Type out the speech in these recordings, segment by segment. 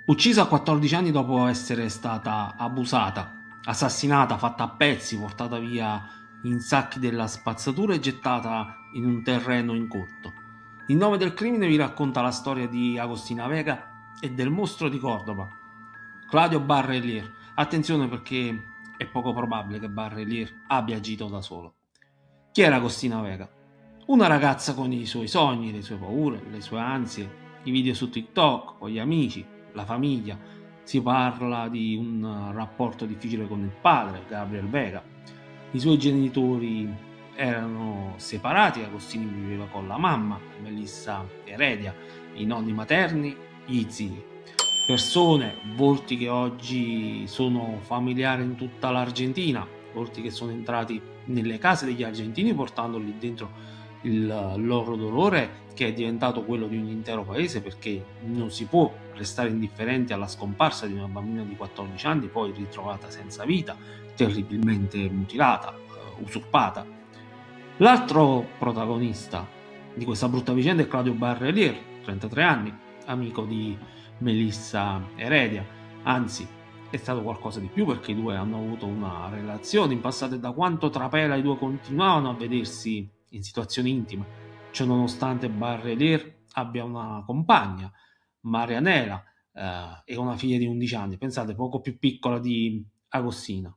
Uccisa a 14 anni dopo essere stata abusata, assassinata, fatta a pezzi, portata via in sacchi della spazzatura e gettata in un terreno incolto. Il nome del crimine vi racconta la storia di Agostina Vega e del mostro di Cordova, Claudio Barrelier. Attenzione perché è poco probabile che Barrelier abbia agito da solo. Chi era Agostina Vega? Una ragazza con i suoi sogni, le sue paure, le sue ansie, i video su TikTok, con gli amici, la famiglia. Si parla di un rapporto difficile con il padre, Gabriel Vega. I suoi genitori erano separati, Agostini viveva con la mamma, Melissa Heredia, i nonni materni, gli zii. Persone, volti che oggi sono familiari in tutta l'Argentina, volti che sono entrati nelle case degli argentini portando lì dentro il loro dolore, che è diventato quello di un intero paese, perché non si può restare indifferenti alla scomparsa di una bambina di 14 anni poi ritrovata senza vita, terribilmente mutilata, usurpata. L'altro protagonista di questa brutta vicenda è Claudio Barrelier, 33 anni, amico di Melissa Heredia, anzi è stato qualcosa di più perché i due hanno avuto una relazione in passato e da quanto trapela i due continuavano a vedersi in situazioni intime. Ciò nonostante Barrelier abbia una compagna, Marianela, e una figlia di 11 anni, pensate, poco più piccola di Agostina.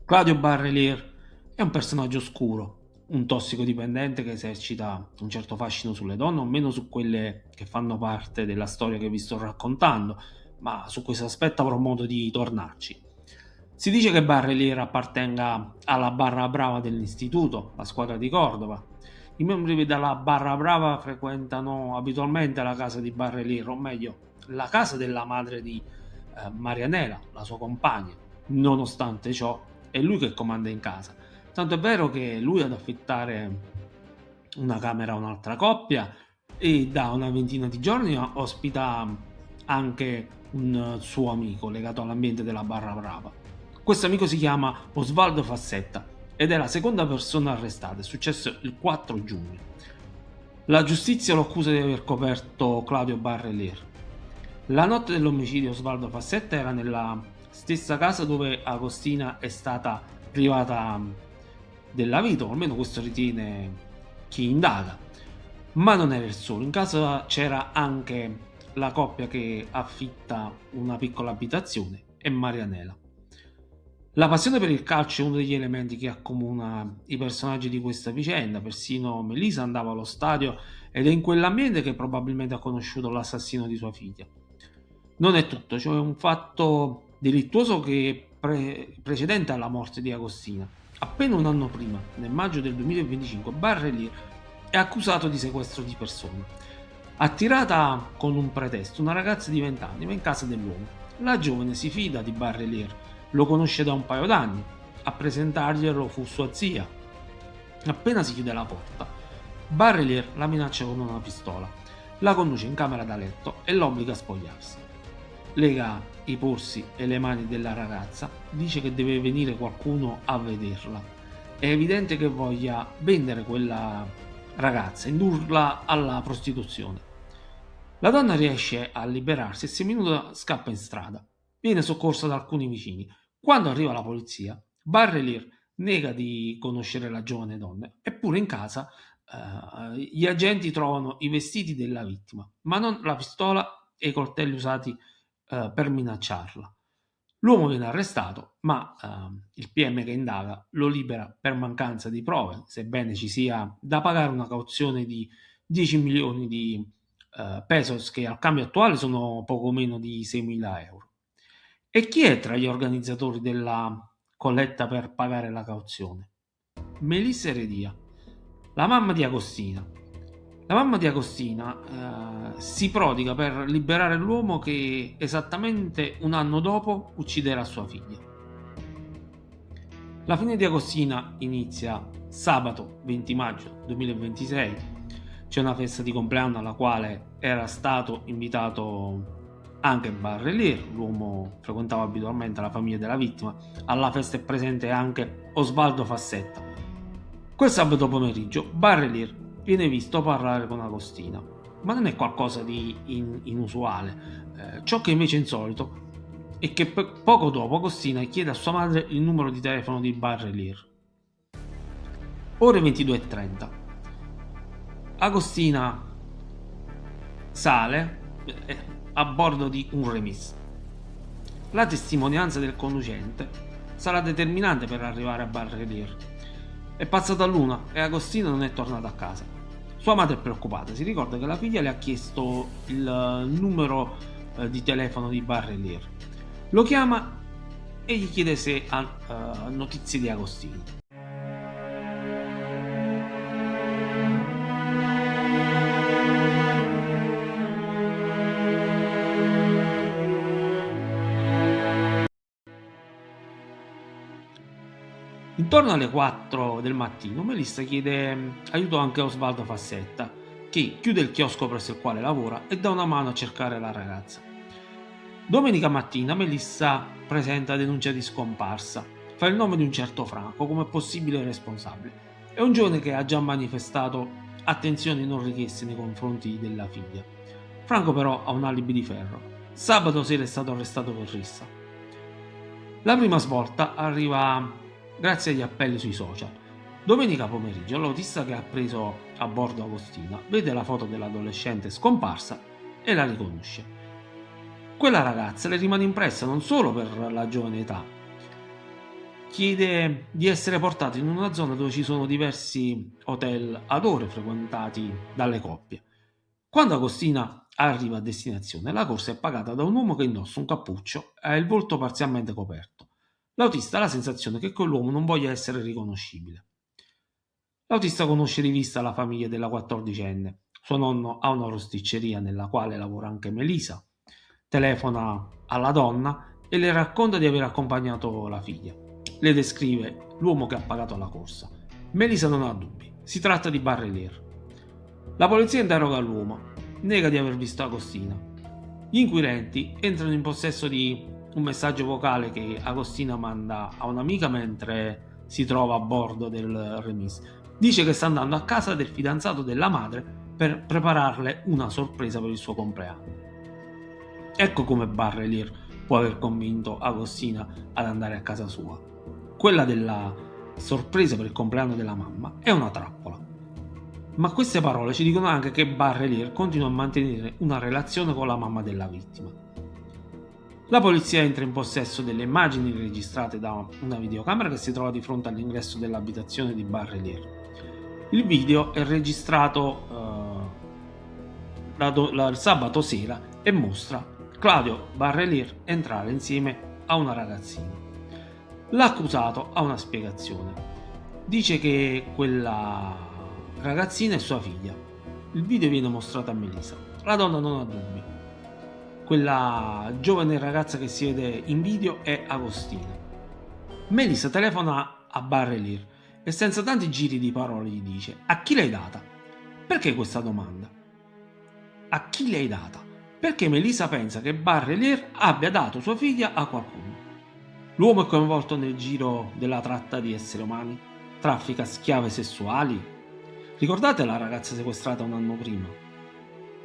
Claudio Barrelier è un personaggio oscuro, un tossicodipendente che esercita un certo fascino sulle donne, o meno su quelle che fanno parte della storia che vi sto raccontando, ma su questo aspetto avrò modo di tornarci. Si dice che Barrelier appartenga alla Barra Brava dell'istituto, la squadra di Cordova. I membri della Barra Brava frequentano abitualmente la casa di Barrelier, o meglio, la casa della madre di Marianela, la sua compagna. Nonostante ciò, è lui che comanda in casa. Tanto è vero che è lui ad affittare una camera a un'altra coppia e da una ventina di giorni ospita anche un suo amico legato all'ambiente della Barra Brava. Questo amico si chiama Osvaldo Fassetta ed è la seconda persona arrestata, è successo il 4 giugno. La giustizia lo accusa di aver coperto Claudio Barrelier. La notte dell'omicidio Osvaldo Fassetta era nella stessa casa dove Agostina è stata privata della vita, o almeno questo ritiene chi indaga. Ma non era il solo, in casa c'era anche la coppia che affitta una piccola abitazione e Marianela. La passione per il calcio è uno degli elementi che accomuna i personaggi di questa vicenda, persino Melissa andava allo stadio ed è in quell'ambiente che probabilmente ha conosciuto l'assassino di sua figlia. Non è tutto, cioè un fatto delittuoso che è precedente alla morte di Agostina. Appena un anno prima, nel maggio del 2025, Barrelier è accusato di sequestro di persona. Attirata con un pretesto, una ragazza di 20 anni va in casa dell'uomo. La giovane si fida di Barrelier, lo conosce da un paio d'anni. A presentarglielo fu sua zia. Appena si chiude la porta, Barrelier la minaccia con una pistola, la conduce in camera da letto e l'obbliga a spogliarsi. Lega i polsi e le mani della ragazza, dice che deve venire qualcuno a vederla. È evidente che voglia vendere quella ragazza, indurla alla prostituzione. La donna riesce a liberarsi e 6 minuti scappa in strada. Viene soccorsa da alcuni vicini. Quando arriva la polizia, Barrelier nega di conoscere la giovane donna, eppure in casa gli agenti trovano i vestiti della vittima, ma non la pistola e i coltelli usati per minacciarla. L'uomo viene arrestato, ma il PM che indaga lo libera per mancanza di prove, sebbene ci sia da pagare una cauzione di 10 milioni di pesos, che al cambio attuale sono poco meno di 6.000 euro. E chi è tra gli organizzatori della colletta per pagare la cauzione? Melissa Heredia, la mamma di Agostina. La mamma di Agostina si prodiga per liberare l'uomo che esattamente un anno dopo ucciderà sua figlia. La fine di Agostina inizia sabato 20 maggio 2026. C'è una festa di compleanno alla quale era stato invitato anche Barrelier, l'uomo frequentava abitualmente la famiglia della vittima. Alla festa è presente anche Osvaldo Fassetta. Quel sabato pomeriggio Barrelier viene visto parlare con Agostina. ma non è qualcosa di inusuale. Ciò che invece è insolito è che poco dopo Agostina chiede a sua madre il numero di telefono di Barrelier. Ore 22:30. Agostina sale a bordo di un remis. La testimonianza del conducente sarà determinante per arrivare a Barrelier. È passata l'una e Agostina non è tornata a casa. Sua madre è preoccupata, si ricorda che la figlia le ha chiesto il numero di telefono di Barrelier. Lo chiama e gli chiede se ha notizie di Agostina. Intorno alle 4 del mattino Melissa chiede aiuto anche a Osvaldo Fassetta, che chiude il chiosco presso il quale lavora e dà una mano a cercare la ragazza. Domenica mattina Melissa presenta denuncia di scomparsa, fa il nome di un certo Franco come possibile responsabile. È un giovane che ha già manifestato attenzioni non richieste nei confronti della figlia. Franco però ha un alibi di ferro. Sabato sera è stato arrestato per rissa. La prima svolta arriva grazie agli appelli sui social. Domenica pomeriggio l'autista che ha preso a bordo Agostina vede la foto dell'adolescente scomparsa e la riconosce. Quella ragazza le rimane impressa non solo per la giovane età, chiede di essere portato in una zona dove ci sono diversi hotel ad ore frequentati dalle coppie. Quando Agostina arriva a destinazione, la corsa è pagata da un uomo che indossa un cappuccio e ha il volto parzialmente coperto. L'autista ha la sensazione che quell'uomo non voglia essere riconoscibile. L'autista conosce di vista la famiglia della 14enne. Suo nonno ha una rosticceria nella quale lavora anche Melisa. Telefona alla donna e le racconta di aver accompagnato la figlia. Le descrive l'uomo che ha pagato la corsa. Melisa non ha dubbi. Si tratta di Barrelier. La polizia interroga l'uomo. Nega di aver visto Agostina. Gli inquirenti entrano in possesso di un messaggio vocale che Agostina manda a un'amica mentre si trova a bordo del remis. Dice che sta andando a casa del fidanzato della madre per prepararle una sorpresa per il suo compleanno. Ecco come Barrelier può aver convinto Agostina ad andare a casa sua. Quella della sorpresa per il compleanno della mamma è una trappola. Ma queste parole ci dicono anche che Barrelier continua a mantenere una relazione con la mamma della vittima. La polizia entra in possesso delle immagini registrate da una videocamera che si trova di fronte all'ingresso dell'abitazione di Barrelier. Il video è registrato il sabato sera e mostra Claudio Barrelier entrare insieme a una ragazzina. L'accusato ha una spiegazione. Dice che quella ragazzina è sua figlia. Il video viene mostrato a Melissa. La donna non ha dubbi. Quella giovane ragazza che si vede in video è Agostina. Melissa telefona a Barrelier e senza tanti giri di parole gli dice: a chi l'hai data? Perché questa domanda? A chi l'hai data? Perché Melissa pensa che Barrelier abbia dato sua figlia a qualcuno. L'uomo è coinvolto nel giro della tratta di esseri umani? Traffica schiave sessuali? Ricordate la ragazza sequestrata un anno prima?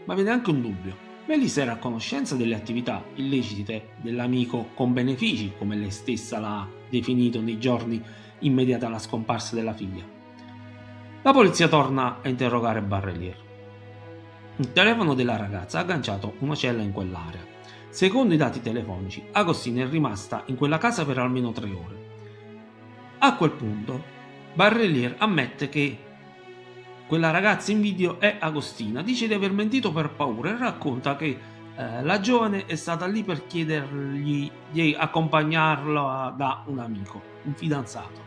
Ma viene anche un dubbio. Melissa era a conoscenza delle attività illecite dell'amico con benefici, come lei stessa l'ha definito nei giorni immediati alla scomparsa della figlia. La polizia torna a interrogare Barrelier. Il telefono della ragazza ha agganciato una cella in quell'area. Secondo i dati telefonici, Agostina è rimasta in quella casa per almeno 3 ore. A quel punto, Barrelier ammette che quella ragazza in video è Agostina, dice di aver mentito per paura e racconta che la giovane è stata lì per chiedergli di accompagnarla da un amico, un fidanzato.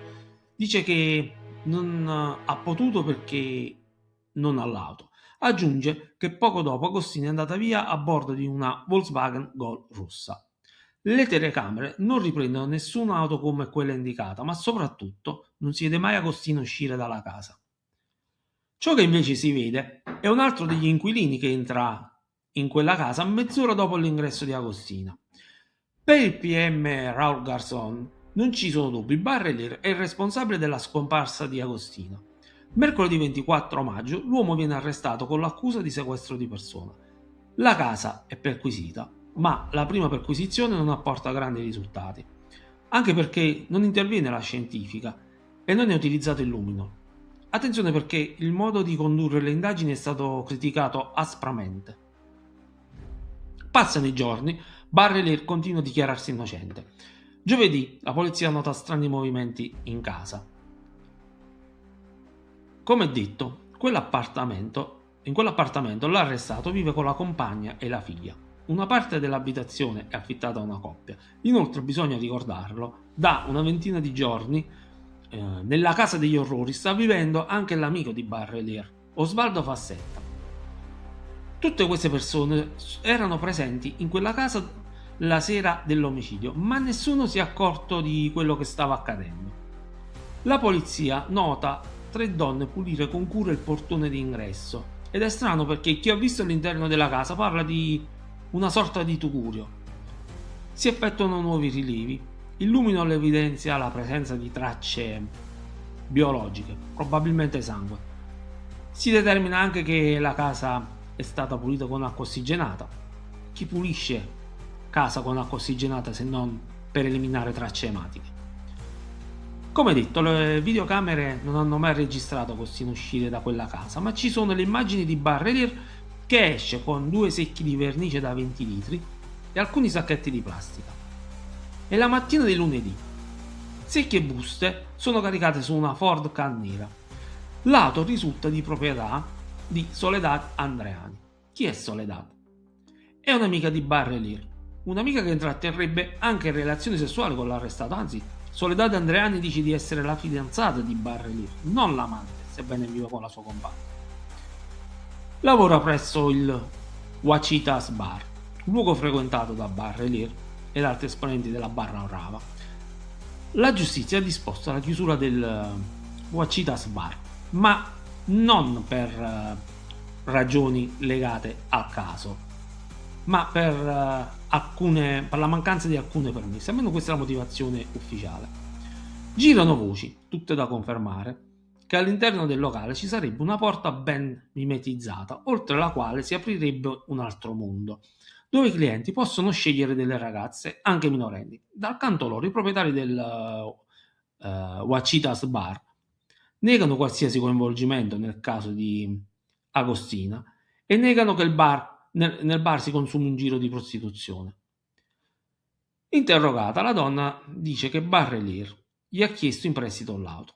Dice che non ha potuto perché non ha l'auto. Aggiunge che poco dopo Agostina è andata via a bordo di una Volkswagen Gol rossa. Le telecamere non riprendono nessuna auto come quella indicata, ma soprattutto non si vede mai Agostina uscire dalla casa. Ciò che invece si vede è un altro degli inquilini che entra in quella casa mezz'ora dopo l'ingresso di Agostina. Per il PM Raul Garzón non ci sono dubbi, Barrelier è il responsabile della scomparsa di Agostina. Mercoledì 24 maggio l'uomo viene arrestato con l'accusa di sequestro di persona. La casa è perquisita, ma la prima perquisizione non apporta grandi risultati, anche perché non interviene la scientifica e non è utilizzato il lumino. Attenzione, perché il modo di condurre le indagini è stato criticato aspramente. Passano i giorni, Barrelier continua a dichiararsi innocente. Giovedì la polizia nota strani movimenti in casa. Come detto, in quell'appartamento l'arrestato vive con la compagna e la figlia. Una parte dell'abitazione è affittata a una coppia. Inoltre, bisogna ricordarlo, da una ventina di giorni nella casa degli orrori sta vivendo anche l'amico di Barrelier, Osvaldo Fassetta. Tutte queste persone erano presenti in quella casa la sera dell'omicidio, ma nessuno si è accorto di quello che stava accadendo. La polizia nota 3 donne pulire con cura il portone d'ingresso, ed è strano perché chi ha visto all'interno della casa parla di una sorta di tugurio. Si effettuano nuovi rilievi. Il lumino evidenzia la presenza di tracce biologiche, probabilmente sangue. Si determina anche che la casa è stata pulita con acqua ossigenata. Chi pulisce casa con acqua ossigenata se non per eliminare tracce ematiche? Come detto, le videocamere non hanno mai registrato Costino uscire da quella casa, ma ci sono le immagini di Barrelier che esce con 2 secchi di vernice da 20 litri e alcuni sacchetti di plastica. È la mattina di lunedì. Secchi e buste sono caricate su una Ford Ka nera. L'auto risulta di proprietà di Soledad Andreani. Chi è Soledad? È un'amica di Barrelier, un'amica che intratterrebbe anche relazioni sessuali con l'arrestato, anzi Soledad Andreani dice di essere la fidanzata di Barrelier, non l'amante, sebbene viva con la sua compagna. Lavora presso il Wachitas Bar, luogo frequentato da Barrelier ed altri esponenti della Barra Brava. La giustizia ha disposto la chiusura del Wachitas Bar, ma non per ragioni legate al caso, ma per la mancanza di alcune permesse. Almeno questa è la motivazione ufficiale. Girano voci, tutte da confermare, che all'interno del locale ci sarebbe una porta ben mimetizzata, oltre la quale si aprirebbe un altro mondo, dove i clienti possono scegliere delle ragazze, anche minorenni. Dal canto loro, i proprietari del Wachitas Bar negano qualsiasi coinvolgimento nel caso di Agostina e negano che nel bar si consumi un giro di prostituzione. Interrogata, la donna dice che Barrelier gli ha chiesto in prestito l'auto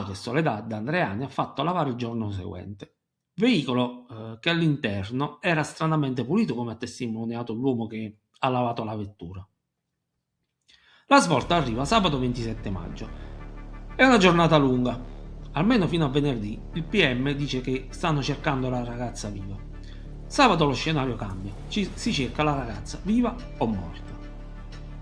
che Soledad Andreani ha fatto lavare il giorno seguente, veicolo che all'interno era stranamente pulito, come ha testimoniato l'uomo che ha lavato la vettura. La svolta arriva sabato 27 maggio. È una giornata lunga, almeno fino a venerdì. Il PM dice che stanno cercando la ragazza viva. Sabato lo scenario cambia, si cerca la ragazza viva o morta.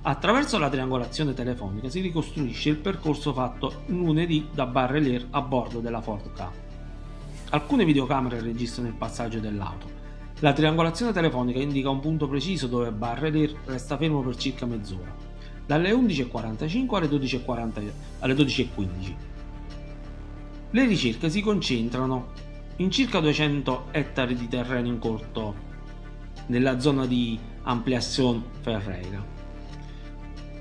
Attraverso la triangolazione telefonica si ricostruisce il percorso fatto lunedì da Barrelier a bordo della Ford Ka. Alcune videocamere registrano il passaggio dell'auto. La triangolazione telefonica indica un punto preciso dove Barrelier resta fermo per circa mezz'ora, dalle 11:45 alle 12:15. Le ricerche si concentrano in circa 200 ettari di terreno incolto nella zona di Ampliación Ferreira.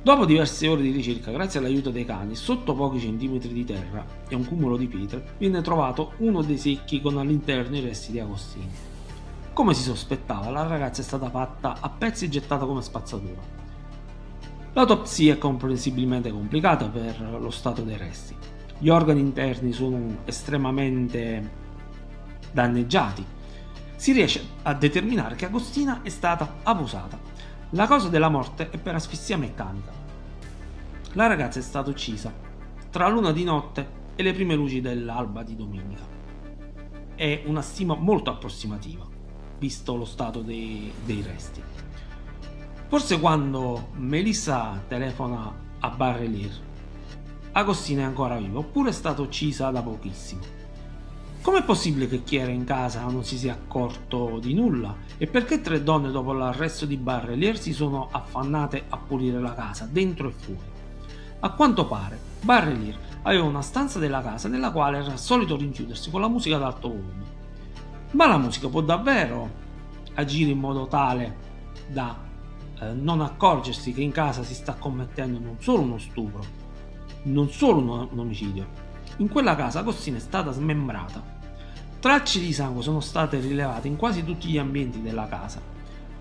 Dopo diverse ore di ricerca, grazie all'aiuto dei cani, sotto pochi centimetri di terra e un cumulo di pietre, viene trovato uno dei secchi con all'interno i resti di Agostino. Come si sospettava, la ragazza è stata fatta a pezzi e gettata come spazzatura. L'autopsia è comprensibilmente complicata per lo stato dei resti. Gli organi interni sono estremamente danneggiati. Si riesce a determinare che Agostina è stata abusata. La causa della morte è per asfissia meccanica. La ragazza è stata uccisa tra l'una di notte e le prime luci dell'alba di domenica. È una stima molto approssimativa, visto lo stato dei resti. Forse quando Melissa telefona a Barrelier, Agostina è ancora viva, oppure è stata uccisa da pochissimo. Com'è possibile che chi era in casa non si sia accorto di nulla? E perché 3 donne dopo l'arresto di Barrelier si sono affannate a pulire la casa, dentro e fuori? A quanto pare, Barrelir aveva una stanza della casa nella quale era solito rinchiudersi con la musica ad alto volume. Ma la musica può davvero agire in modo tale da non accorgersi che in casa si sta commettendo non solo uno stupro, non solo un omicidio. In quella casa Agostina è stata smembrata. Tracce di sangue sono state rilevate in quasi tutti gli ambienti della casa.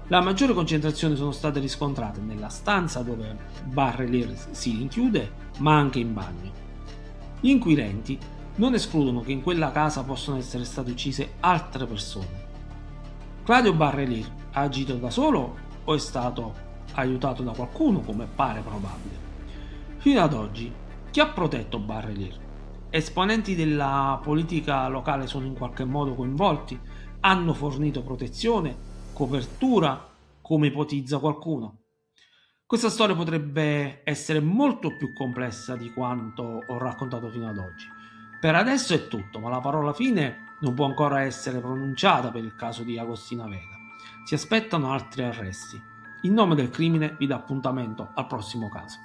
La maggiore concentrazione sono state riscontrate nella stanza dove Barrelir si rinchiude, ma anche in bagno. Gli inquirenti non escludono che in quella casa possano essere state uccise altre persone. Claudio Barrelir ha agito da solo o è stato aiutato da qualcuno, come pare probabile? Fino ad oggi, chi ha protetto Barrelir? Esponenti della politica locale sono in qualche modo coinvolti? Hanno fornito protezione, copertura, come ipotizza qualcuno? Questa storia potrebbe essere molto più complessa di quanto ho raccontato fino ad oggi. Per adesso è tutto, ma la parola fine non può ancora essere pronunciata per il caso di Agostina Vega. Si aspettano altri arresti. In nome del crimine vi dà appuntamento al prossimo caso.